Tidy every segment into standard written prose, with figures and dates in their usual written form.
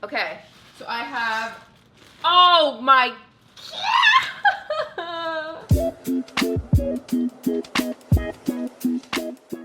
Okay, so I have, oh my,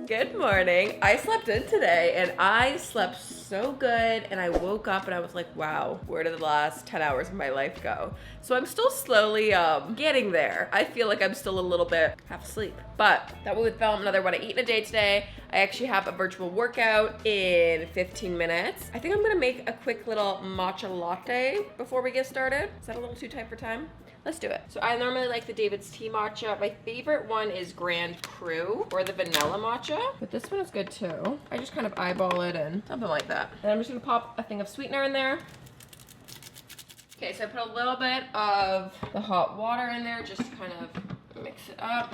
good morning. I slept in today and I slept so good, and I woke up and I was like, wow, where did the last 10 hours of my life go? So I'm still slowly getting there. I feel like I'm still a little bit half asleep, but that will film another what I eat in a day today. I actually have a virtual workout in 15 minutes. I think I'm gonna make a quick little matcha latte before we get started. Is that a little too tight for time? Let's do it. So I normally like the David's Tea matcha. My favorite one is Grand Cru or the vanilla matcha, but this one is good too. I just kind of eyeball it and something like that. And I'm just gonna pop a thing of sweetener in there. Okay, so I put a little bit of the hot water in there, just to kind of mix it up.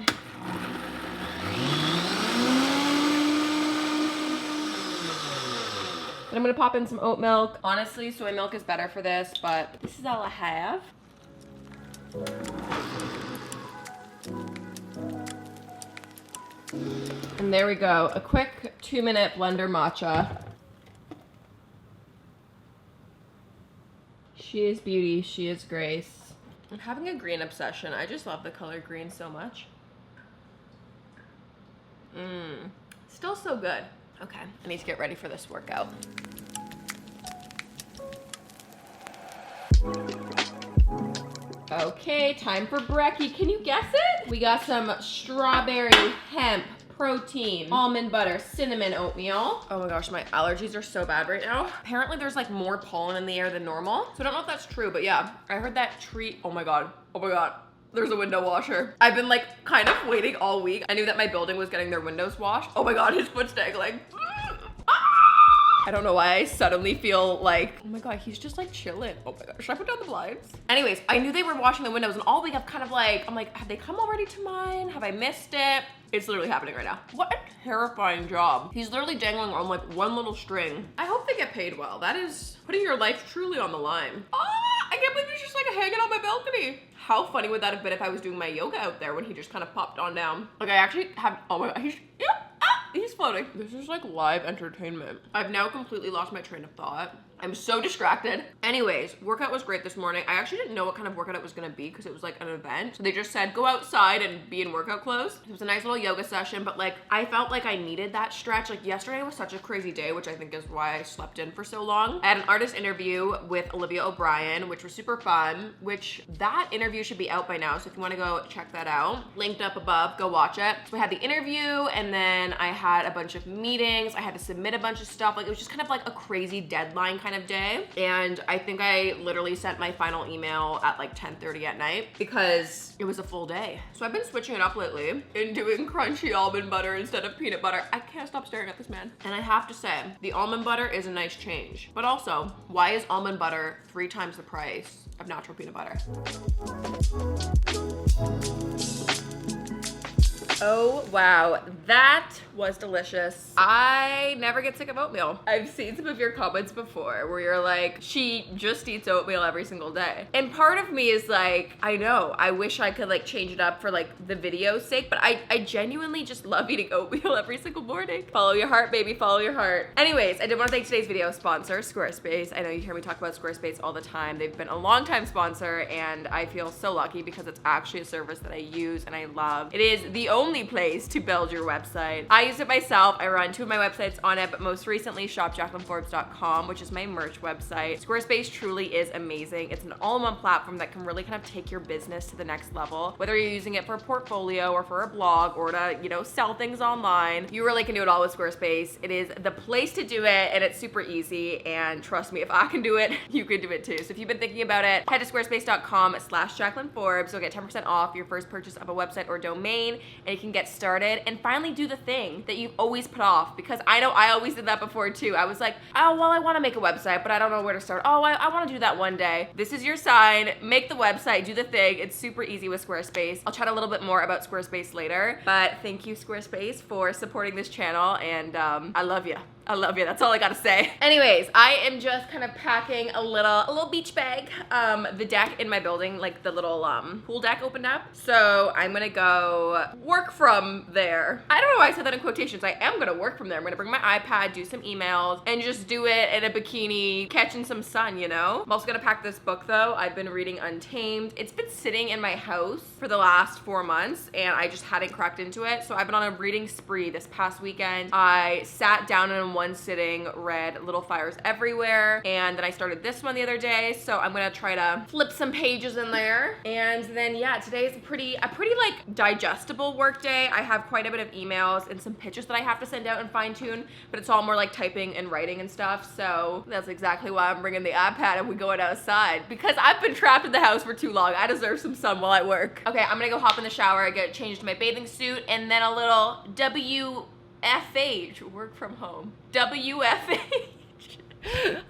Then I'm gonna pop in some oat milk. Honestly, soy milk is better for this, but this is all I have. And there we go, a quick 2-minute blender matcha. She is beauty, she is grace. I'm having a green obsession. I just love the color green so much. Still so good. Okay, I need to get ready for this workout. Okay, time for brekkie. Can you guess it? We got some strawberry, hemp, protein, almond butter, cinnamon oatmeal. Oh my gosh, my allergies are so bad right now. Apparently there's like more pollen in the air than normal. So I don't know if that's true, but yeah, I heard that tree. Oh my God. Oh my God. There's a window washer. I've been like kind of waiting all week. I knew that my building was getting their windows washed. Oh my God, his foot's dangling. I don't know why I suddenly feel like, oh my God, he's just like chilling. Oh my God, should I put down the blinds? Anyways, I knew they were washing the windows, and all week I've kind of like, I'm like, have they come already to mine? Have I missed it? It's literally happening right now. What a terrifying job. He's literally dangling on like one little string. I hope they get paid well. That is putting your life truly on the line. I can't believe he's just like hanging on my balcony. How funny would that have been if I was doing my yoga out there when he just kind of popped on down? Like I actually have, oh my God, he's floating. This is like live entertainment. I've now completely lost my train of thought. I'm so distracted. Anyways, workout was great this morning. I actually didn't know what kind of workout it was gonna be because it was like an event. So they just said, go outside and be in workout clothes. It was a nice little yoga session, but like, I felt like I needed that stretch. Like yesterday was such a crazy day, which I think is why I slept in for so long. I had an artist interview with Olivia O'Brien, which was super fun, which that interview should be out by now. So if you wanna go check that out, linked up above, go watch it. So we had the interview, and then I had a bunch of meetings. I had to submit a bunch of stuff. Like it was just kind of like a crazy deadline kind of day. And I think I literally sent my final email at like 10:30 at night because it was a full day. So I've been switching it up lately and doing crunchy almond butter instead of peanut butter. I can't stop staring at this man. And I have to say, the almond butter is a nice change. But also, why is almond butter 3 times the price of natural peanut butter? Oh, wow. That was delicious. I never get sick of oatmeal. I've seen some of your comments before where you're like, she just eats oatmeal every single day. And part of me is like, I know, I wish I could like change it up for like the video's sake, but I genuinely just love eating oatmeal every single morning. Follow your heart, baby, follow your heart. Anyways, I did want to thank today's video sponsor, Squarespace. I know you hear me talk about Squarespace all the time. They've been a long-time sponsor, and I feel so lucky because it's actually a service that I use and I love. It is the only place to build your website. I use it myself. I run 2 of my websites on it, but most recently shop jaclynforbes.com, which is my merch website. Squarespace truly is amazing. It's an all-in-one platform that can really kind of take your business to the next level. Whether you're using it for a portfolio or for a blog or to, you know, sell things online, you really can do it all with Squarespace. It is the place to do it, and it's super easy. And trust me, if I can do it, you can do it too. So if you've been thinking about it, head to squarespace.com/JaclynForbes. You'll get 10% off your first purchase of a website or domain, and you can get started and finally do the thing that you've always put off, because I know I always did that before too. I was like, oh, well, I want to make a website, but I don't know where to start. Oh, I want to do that one day. This is your sign. Make the website, do the thing. It's super easy with Squarespace. I'll chat a little bit more about Squarespace later, but thank you, Squarespace, for supporting this channel, and I love you. I love you. That's all I gotta say. Anyways, I am just kind of packing a little beach bag. The deck in my building, like the little pool deck opened up. So I'm gonna go work from there. I don't know why I said that in quotations. I am gonna work from there. I'm gonna bring my iPad, do some emails, and just do it in a bikini, catching some sun, you know? I'm also gonna pack this book though. I've been reading Untamed. It's been sitting in my house for the last 4 months and I just hadn't cracked into it. So I've been on a reading spree this past weekend. I sat down and in one sitting read Little Fires Everywhere, and then I started this one the other day. So I'm gonna try to flip some pages in there. And then yeah, today is a pretty like digestible work day. I have quite a bit of emails and some pitches that I have to send out and fine tune, but it's all more like typing and writing and stuff. So that's exactly why I'm bringing the iPad and we're going outside, because I've been trapped in the house for too long. I deserve some sun while I work. Okay, I'm gonna go hop in the shower, get changed to my bathing suit, and then a little WFH, work from home. WFH.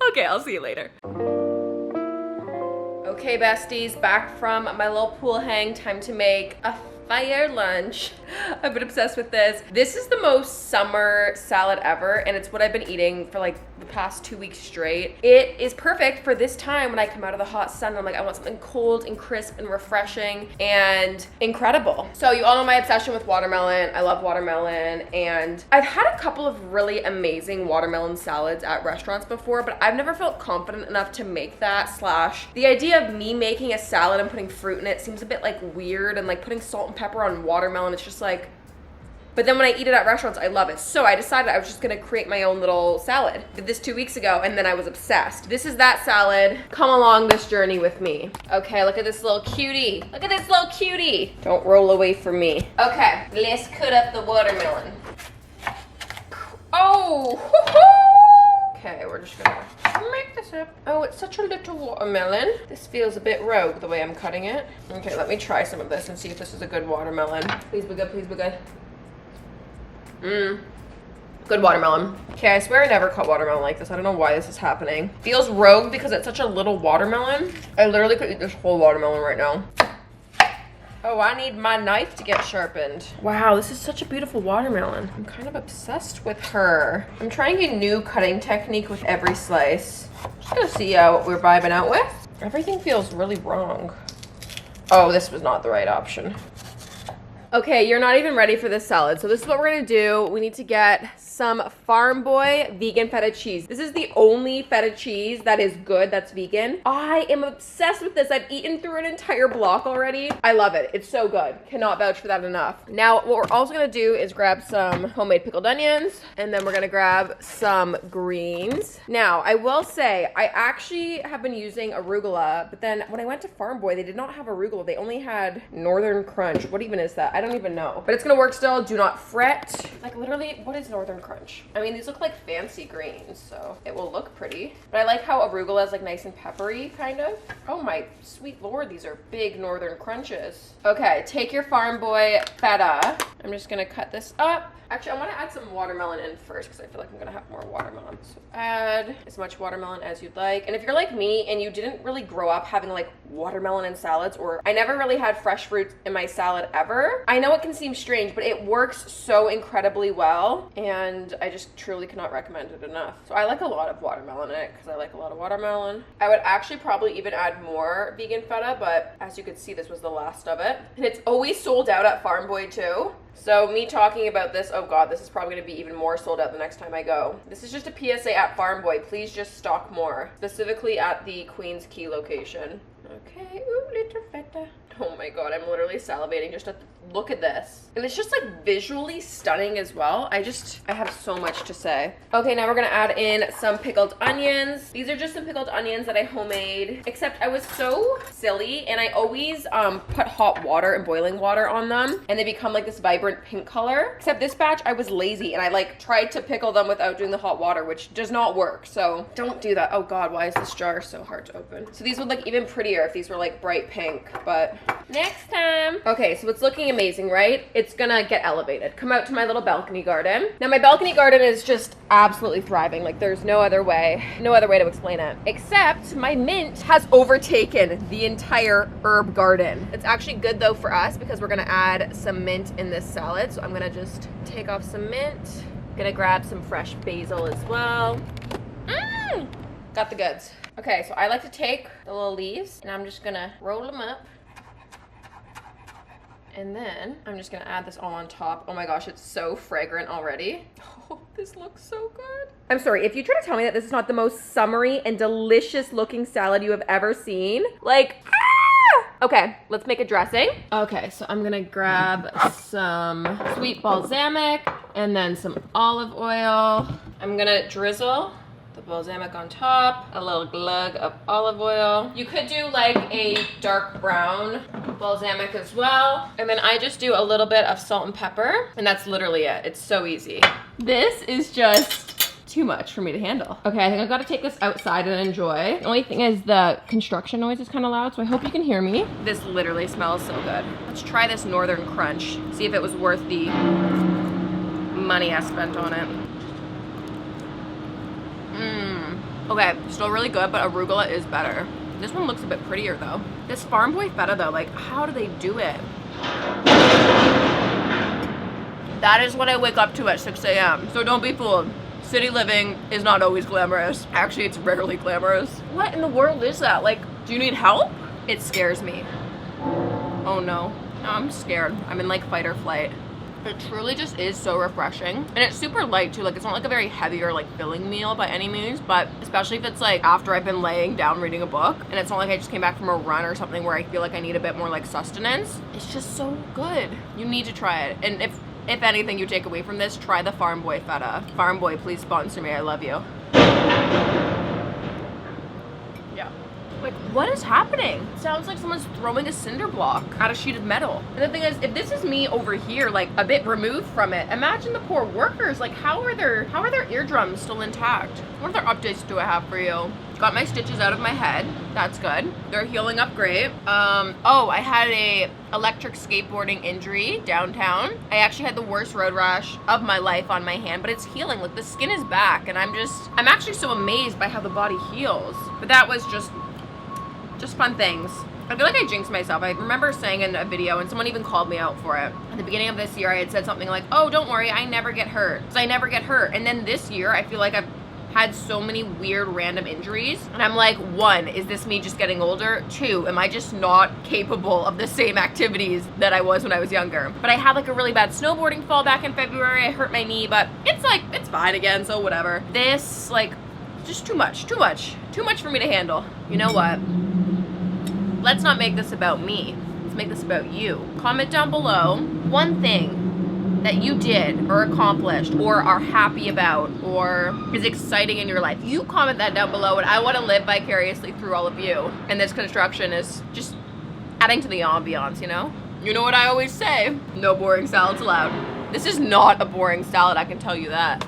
Okay, I'll see you later. Okay, besties, back from my little pool hang. Time to make a fire lunch. I've been obsessed with this. This is the most summer salad ever, and it's what I've been eating for like the past 2 weeks straight. It is perfect for this time when I come out of the hot sun. I'm like, I want something cold and crisp and refreshing and incredible. So you all know my obsession with watermelon. I love watermelon, and I've had a couple of really amazing watermelon salads at restaurants before, but I've never felt confident enough to make that, slash the idea of me making a salad and putting fruit in it seems a bit like weird, and like putting salt and pepper on watermelon, it's just like, but then when I eat it at restaurants, I love it. So I decided I was just gonna create my own little salad. Did this 2 weeks ago, and then I was obsessed. This is that salad. Come along this journey with me. Okay, look at this little cutie. Look at this little cutie. Don't roll away from me. Okay, let's cut up the watermelon. Oh, woohoo! Okay, we're just gonna make this up. Oh, it's such a little watermelon. This feels a bit rogue the way I'm cutting it. Okay, let me try some of this and see if this is a good watermelon. Please be good, please be good. Good watermelon. Okay, I swear I never cut watermelon like this. I don't know why this is happening. Feels rogue because it's such a little watermelon. I literally could eat this whole watermelon right now. Oh, I need my knife to get sharpened. Wow, this is such a beautiful watermelon. I'm kind of obsessed with her. I'm trying a new cutting technique with every slice. Just gonna see what we're vibing out with. Everything feels really wrong. Oh, this was not the right option. Okay, you're not even ready for this salad. So this is what we're gonna do. We need to get some Farm Boy vegan feta cheese. This is the only feta cheese that is good that's vegan. I am obsessed with this. I've eaten through an entire block already. I love it. It's so good. Cannot vouch for that enough. Now, what we're also gonna do is grab some homemade pickled onions, and then we're gonna grab some greens. Now, I will say, I actually have been using arugula, but then when I went to Farm Boy, they did not have arugula. They only had Northern Crunch. What even is that? I don't even know. But it's gonna work still. Do not fret. Like literally, what is Northern Crunch? I mean, these look like fancy greens, so it will look pretty. But I like how arugula is like nice and peppery, kind of. Oh my sweet lord, these are big Northern Crunches. Okay, take your Farm Boy feta. I'm just gonna cut this up. Actually, I want to add some watermelon in first because I feel like I'm gonna have more watermelon. So add as much watermelon as you'd like. And if you're like me and you didn't really grow up having like watermelon in salads, or I never really had fresh fruit in my salad ever, I know it can seem strange, but it works so incredibly well, and I just truly cannot recommend it enough. So I like a lot of watermelon in it because I like a lot of watermelon. I would actually probably even add more vegan feta, but as you could see, this was the last of it. And it's always sold out at Farm Boy too. So me talking about this, oh god, this is probably going to be even more sold out the next time I go. This is just a PSA at Farm Boy. Please just stock more, specifically at the Queens Quay location. Okay, ooh, little feta. Oh my god, I'm literally salivating just at look at this. And it's just like visually stunning as well. I have so much to say. Okay, now we're gonna add in some pickled onions. These are just some pickled onions that I homemade, except I was so silly and I always put hot water and boiling water on them and they become like this vibrant pink color. Except this batch, I was lazy and I like tried to pickle them without doing the hot water, which does not work. So don't do that. Oh god, why is this jar so hard to open? So these would look even prettier if these were like bright pink, but next time. Okay, so it's looking amazing, right? It's gonna get elevated. Come out to my little balcony garden. Now my balcony garden is just absolutely thriving. Like there's no other way to explain it. Except my mint has overtaken the entire herb garden. It's actually good though for us because we're gonna add some mint in this salad. So I'm gonna just take off some mint Gonna grab some fresh basil as well. Got the goods. Okay, so I like to take the little leaves and I'm just gonna roll them up. And then I'm just gonna add this all on top. Oh my gosh, it's so fragrant already. Oh, this looks so good. I'm sorry, if you try to tell me that this is not the most summery and delicious looking salad you have ever seen, like, okay, let's make a dressing. Okay, so I'm gonna grab some sweet balsamic and then some olive oil. I'm gonna drizzle the balsamic on top, a little glug of olive oil. You could do like a dark brown balsamic as well. And then I just do a little bit of salt and pepper, and that's literally it. It's so easy. This is just too much for me to handle. Okay, I think I've got to take this outside and enjoy. The only thing is the construction noise is kind of loud, so I hope you can hear me. This literally smells so good. Let's try this Northern Crunch. See if it was worth the money I spent on it. Okay, still really good, but arugula is better. This one looks a bit prettier though. This Farm Boy feta though, like how do they do it? That is what I wake up to at 6 a.m. So don't be fooled. City living is not always glamorous. Actually, it's rarely glamorous. What in the world is that? Like, do you need help? It scares me. Oh no. No, I'm scared. I'm in like fight or flight. It truly just is so refreshing. And it's super light too. Like it's not like a very heavy or like filling meal by any means, but especially if it's like after I've been laying down reading a book and it's not like I just came back from a run or something where I feel like I need a bit more like sustenance. It's just so good. You need to try it. And if anything you take away from this, try the Farm Boy feta. Farm Boy, please sponsor me. I love you. Yeah. Like, what is happening? It sounds like someone's throwing a cinder block at a sheet of metal. And the thing is, if this is me over here, like a bit removed from it, imagine the poor workers. Like, how are their eardrums still intact? What other updates do I have for you? Got my stitches out of my head. That's good. They're healing up great. Oh, I had a electric skateboarding injury downtown. I actually had the worst road rash of my life on my hand, but it's healing. Like the skin is back, and I'm actually so amazed by how the body heals. But that was just fun things. I feel like I jinxed myself. I remember saying in a video, and someone even called me out for it. At the beginning of this year, I had said something like, oh, don't worry, I never get hurt. Because I never get hurt. And then this year, I feel like I've had so many weird random injuries. And I'm like, 1, is this me just getting older? 2, am I just not capable of the same activities that I was when I was younger? But I had like a really bad snowboarding fall back in February. I hurt my knee, but it's like, it's fine again, so whatever. This, like, just too much for me to handle. You know what? Let's not make this about me. Let's make this about you. Comment down below one thing that you did or accomplished or are happy about or is exciting in your life. You comment that down below, and I want to live vicariously through all of you. And this construction is just adding to the ambiance, you know? You know what I always say? No boring salads allowed. This is not a boring salad, I can tell you that.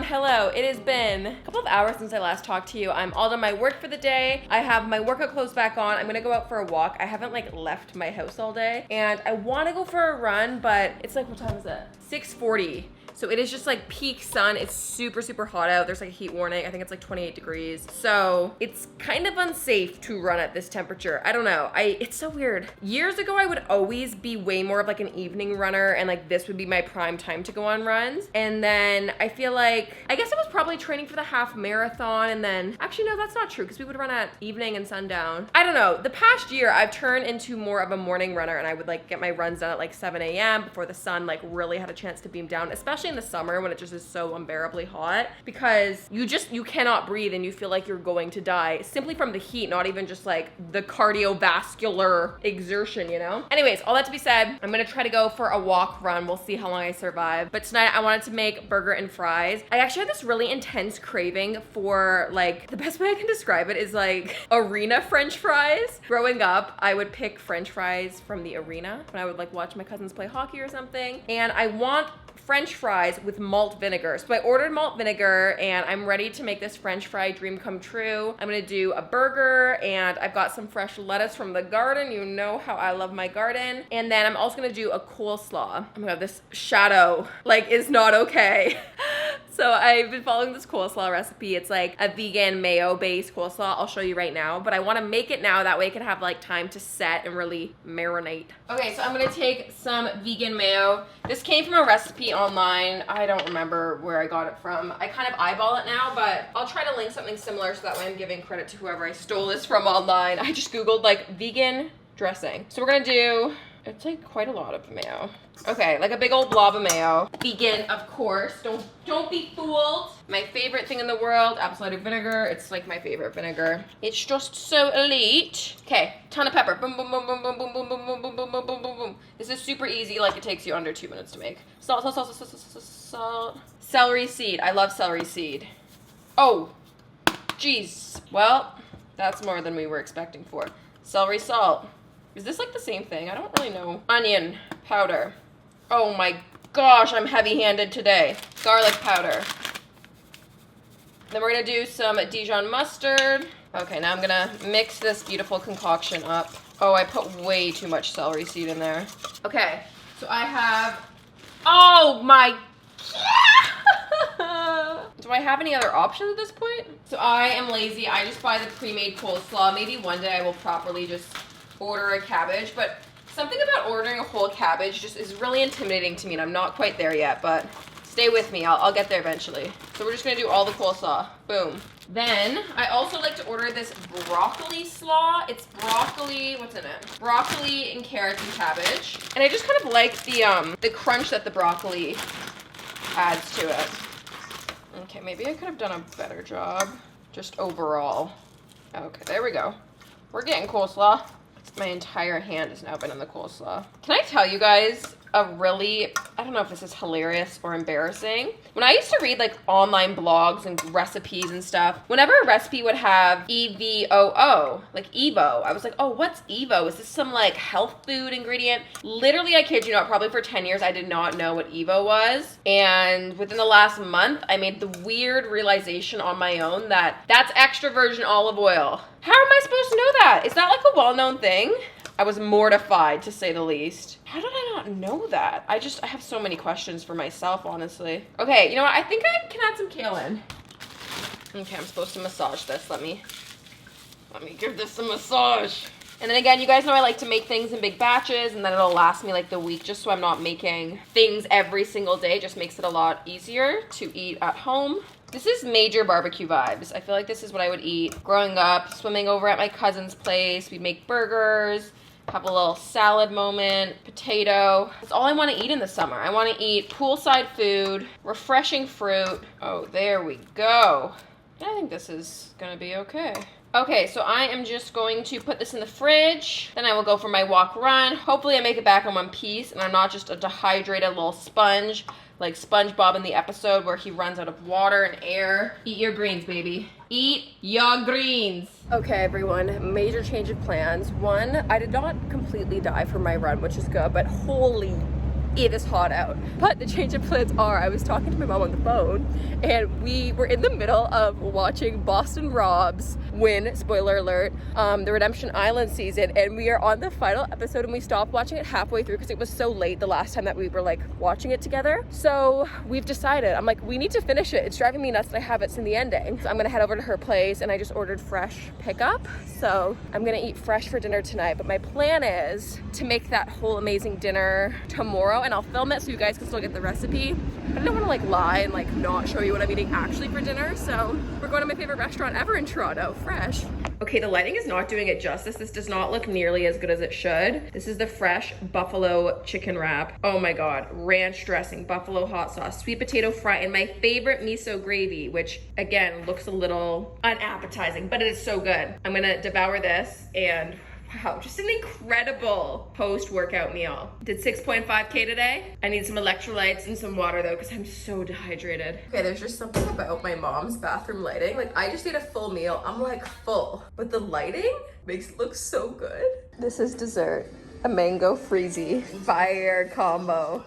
Hello, it has been a couple of hours since I last talked to you. I'm all done my work for the day. I have my workout clothes back on. I'm gonna go out for a walk. I haven't like left my house all day, and I wanna go for a run, but it's like, what time is it? 6:40. So it is just like peak sun. It's super, super hot out. There's like a heat warning. I think it's like 28 degrees. So it's kind of unsafe to run at this temperature. I don't know. It's so weird. Years ago, I would always be way more of like an evening runner, and like this would be my prime time to go on runs. And then I feel like, I guess I was probably training for the half marathon, and then, actually no, that's not true, because we would run at evening and sundown. I don't know. The past year, I've turned into more of a morning runner, and I would like get my runs done at like 7 a.m. before the sun like really had a chance to beam down, especially in the summer when it just is so unbearably hot, because you cannot breathe and you feel like you're going to die simply from the heat, not even just like the cardiovascular exertion, you know? Anyways, all that to be said, I'm gonna try to go for a walk run. We'll see how long I survive. But tonight I wanted to make burger and fries. I actually had this really intense craving for, like, the best way I can describe it is like arena French fries. Growing up, I would pick French fries from the arena when I would like watch my cousins play hockey or something. And I want French fries with malt vinegar. So I ordered malt vinegar, and I'm ready to make this French fry dream come true. I'm gonna do a burger, and I've got some fresh lettuce from the garden. You know how I love my garden. And then I'm also gonna do a coleslaw. Oh my God, this shadow like is not okay. So I've been following this coleslaw recipe. It's like a vegan mayo-based coleslaw. I'll show you right now, but I want to make it now. That way it can have like time to set and really marinate. Okay, so I'm gonna take some vegan mayo. This came from a recipe online. I don't remember where I got it from. I kind of eyeball it now, but I'll try to link something similar so that way I'm giving credit to whoever I stole this from online. I just Googled like vegan dressing. So we're gonna do, it's like quite a lot of mayo. Okay, like a big old blob of mayo. Vegan, of course. Don't be fooled. My favorite thing in the world, apple cider vinegar. It's like my favorite vinegar. It's just so elite. Okay, ton of pepper. Boom, boom, boom, boom, boom, boom, boom, boom, boom, boom, boom, boom, boom, boom, boom. This is super easy. Like it takes you under 2 minutes to make. Salt, salt, salt, salt, salt, salt, salt. Celery seed. I love celery seed. Oh, geez. Well, that's more than we were expecting for. Celery salt. Is this like the same thing? I don't really know. Onion powder. Oh my gosh, I'm heavy-handed today. Garlic powder. Then we're gonna do some Dijon mustard. Okay, now I'm gonna mix this beautiful concoction up. Oh, I put way too much celery seed in there. Okay, so I have, oh my, do I have any other options at this point? So I am lazy. I just buy the pre-made coleslaw. Maybe one day I will properly just order a cabbage, but something about ordering a whole cabbage just is really intimidating to me, and I'm not quite there yet, but stay with me. I'll get there eventually. So we're just gonna do all the coleslaw. Boom. Then I also like to order this broccoli slaw. It's broccoli, what's in it? Broccoli and carrots and cabbage. And I just kind of like the crunch that the broccoli adds to it. Okay, maybe I could have done a better job just overall. Okay, there we go. We're getting coleslaw. My entire hand has now been in the coleslaw. Can I tell you guys a really, I don't know if this is hilarious or embarrassing. When I used to read like online blogs and recipes and stuff, whenever a recipe would have EVOO, like Evo, I was like, oh, what's Evo? Is this some like health food ingredient? Literally, I kid you not, probably for 10 years, I did not know what Evo was. And within the last month, I made the weird realization on my own that that's extra virgin olive oil. How am I supposed to know that? Is that like a well-known thing? I was mortified, to say the least. How did I not know that? I have so many questions for myself, honestly. Okay, you know what? I think I can add some kale in. Okay, I'm supposed to massage this. Let me give this a massage. And then again, you guys know I like to make things in big batches, and then it'll last me like the week, just so I'm not making things every single day. It just makes it a lot easier to eat at home. This is major barbecue vibes. I feel like this is what I would eat growing up, swimming over at my cousin's place. We'd make burgers, have a little salad moment, potato. That's all I want to eat in the summer. I want to eat poolside food, refreshing fruit. Oh, there we go. I think this is gonna be okay. Okay, so I am just going to put this in the fridge. Then I will go for my walk run. Hopefully I make it back in one piece and I'm not just a dehydrated little sponge like SpongeBob in the episode where he runs out of water and air. Eat your greens, baby. Eat your greens. Okay, everyone, major change of plans. One, I did not completely die for my run, which is good, but holy, it is hot out. But the change of plans are, I was talking to my mom on the phone, and we were in the middle of watching Boston Rob's win, spoiler alert, the Redemption Island season, and we are on the final episode, and we stopped watching it halfway through because it was so late the last time that we were like watching it together. So we've decided, I'm like, we need to finish it. It's driving me nuts that I have it's in the ending. So I'm gonna head over to her place, and I just ordered fresh pickup. So I'm gonna eat fresh for dinner tonight, but my plan is to make that whole amazing dinner tomorrow, and I'll film it so you guys can still get the recipe. I don't want to like lie and like not show you what I'm eating actually for dinner. So we're going to my favorite restaurant ever in Toronto, Fresh. Okay, the lighting is not doing it justice. This does not look nearly as good as it should. This is the fresh buffalo chicken wrap. Oh my God, ranch dressing, buffalo hot sauce, sweet potato fry, and my favorite miso gravy, which again looks a little unappetizing, but it is so good. I'm gonna devour this, and wow, just an incredible post-workout meal. Did 6.5K today. I need some electrolytes and some water though, because I'm so dehydrated. Okay, there's just something about my mom's bathroom lighting. Like, I just ate a full meal. I'm like full, but the lighting makes it look so good. This is dessert, a mango freezy fire combo.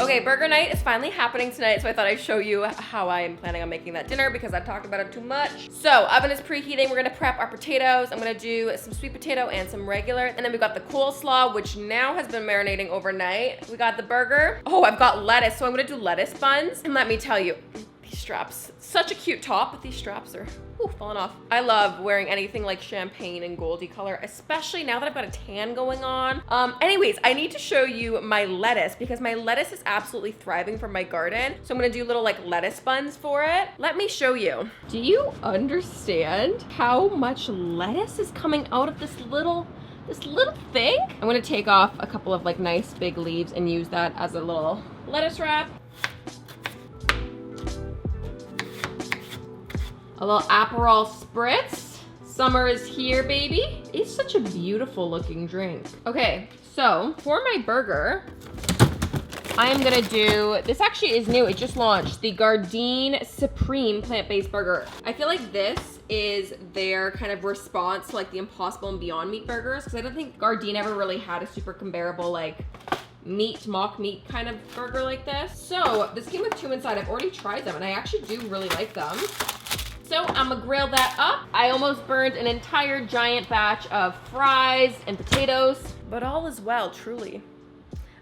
Okay, Okay, burger night is finally happening tonight, so I thought I'd show you how I am planning on making that dinner because I've talked about it too much. So, oven is preheating. We're gonna prep our potatoes. I'm gonna do some sweet potato and some regular. And then we got the coleslaw, which now has been marinating overnight. We got the burger. Oh, I've got lettuce, so I'm gonna do lettuce buns. And let me tell you, these straps, such a cute top, but these straps are falling off. I love wearing anything like champagne and goldy color, especially now that I've got a tan going on. Anyways, I need to show you my lettuce because my lettuce is absolutely thriving from my garden. So I'm gonna do little like lettuce buns for it. Let me show you. Do you understand how much lettuce is coming out of this little thing? I'm gonna take off a couple of like nice big leaves and use that as a little lettuce wrap. A little Aperol spritz. Summer is here, baby. It's such a beautiful looking drink. Okay, so for my burger, I am gonna do, this actually is new, it just launched, the Gardein Supreme plant-based burger. I feel like this is their kind of response to like the Impossible and Beyond Meat burgers, because I don't think Gardein ever really had a super comparable like mock meat kind of burger like this. So this came with 2 inside. I've already tried them and I actually do really like them. So I'm gonna grill that up. I almost burned an entire giant batch of fries and potatoes, but all is well, truly.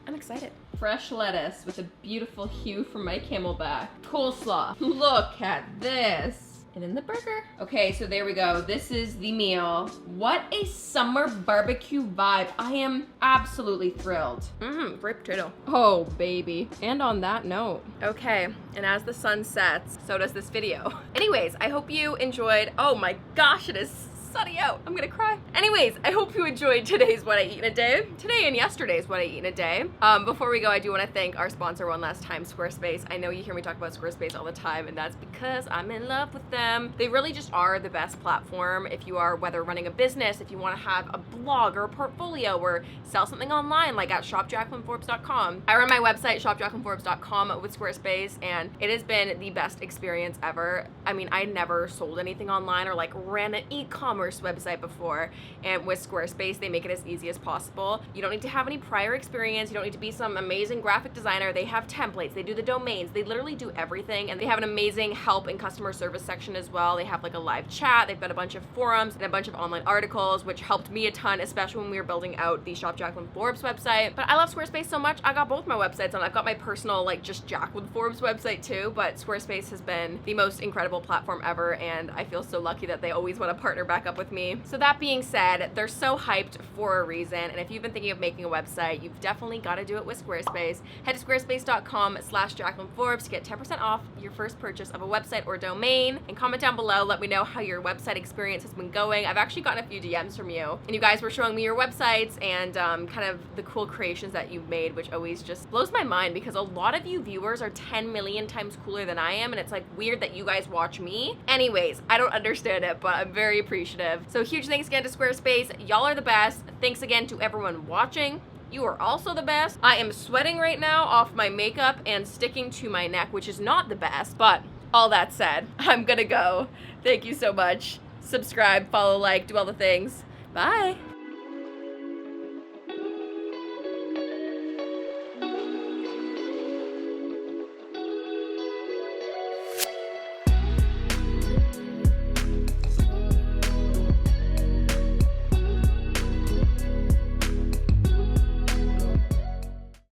I'm excited. Fresh lettuce with a beautiful hue from my Camelback. Coleslaw, look at this. And in the burger. Okay, so there we go. This is the meal. What a summer barbecue vibe. I am absolutely thrilled. Great potato. Oh, baby. And on that note. Okay, and as the sun sets, so does this video. Anyways, I hope you enjoyed. Oh my gosh, it is sunny out. I'm gonna cry. Anyways, I hope you enjoyed today's What I Eat in a Day. Today and yesterday's What I Eat in a Day. Before we go, I do want to thank our sponsor one last time, Squarespace. I know you hear me talk about Squarespace all the time, and that's because I'm in love with them. They really just are the best platform if you are, whether running a business, if you want to have a blog or a portfolio or sell something online, like at shopjaclynforbes.com. I run my website, shopjaclynforbes.com, with Squarespace, and it has been the best experience ever. I mean, I never sold anything online or like ran an e-commerce website before, and with Squarespace they make it as easy as possible. You don't need to have any prior experience, you don't need to be some amazing graphic designer. They have templates, they do the domains, they literally do everything, and they have an amazing help and customer service section as well. They have like a live chat, they've got a bunch of forums and a bunch of online articles, which helped me a ton, especially when we were building out the Shop Jaclyn Forbes website. But I love Squarespace so much, I got both my websites on. I've got my personal like just Jaclyn Forbes website too, but Squarespace has been the most incredible platform ever, and I feel so lucky that they always want to partner back up with me. So that being said, they're so hyped for a reason, and if you've been thinking of making a website, you've definitely got to do it with Squarespace. Head to squarespace.com/JaclynForbes to get 10% off your first purchase of a website or domain, and comment down below, let me know how your website experience has been going. I've actually gotten a few DMs from you, and you guys were showing me your websites and kind of the cool creations that you've made, which always just blows my mind because a lot of you viewers are 10 million times cooler than I am, and it's like weird that you guys watch me. Anyways, I don't understand it, but I'm very appreciative. So huge thanks again to Squarespace. Y'all are the best. Thanks again to everyone watching. You are also the best. I am sweating right now off my makeup and sticking to my neck, which is not the best, but all that said, I'm gonna go. Thank you so much. Subscribe, follow, like, do all the things. Bye.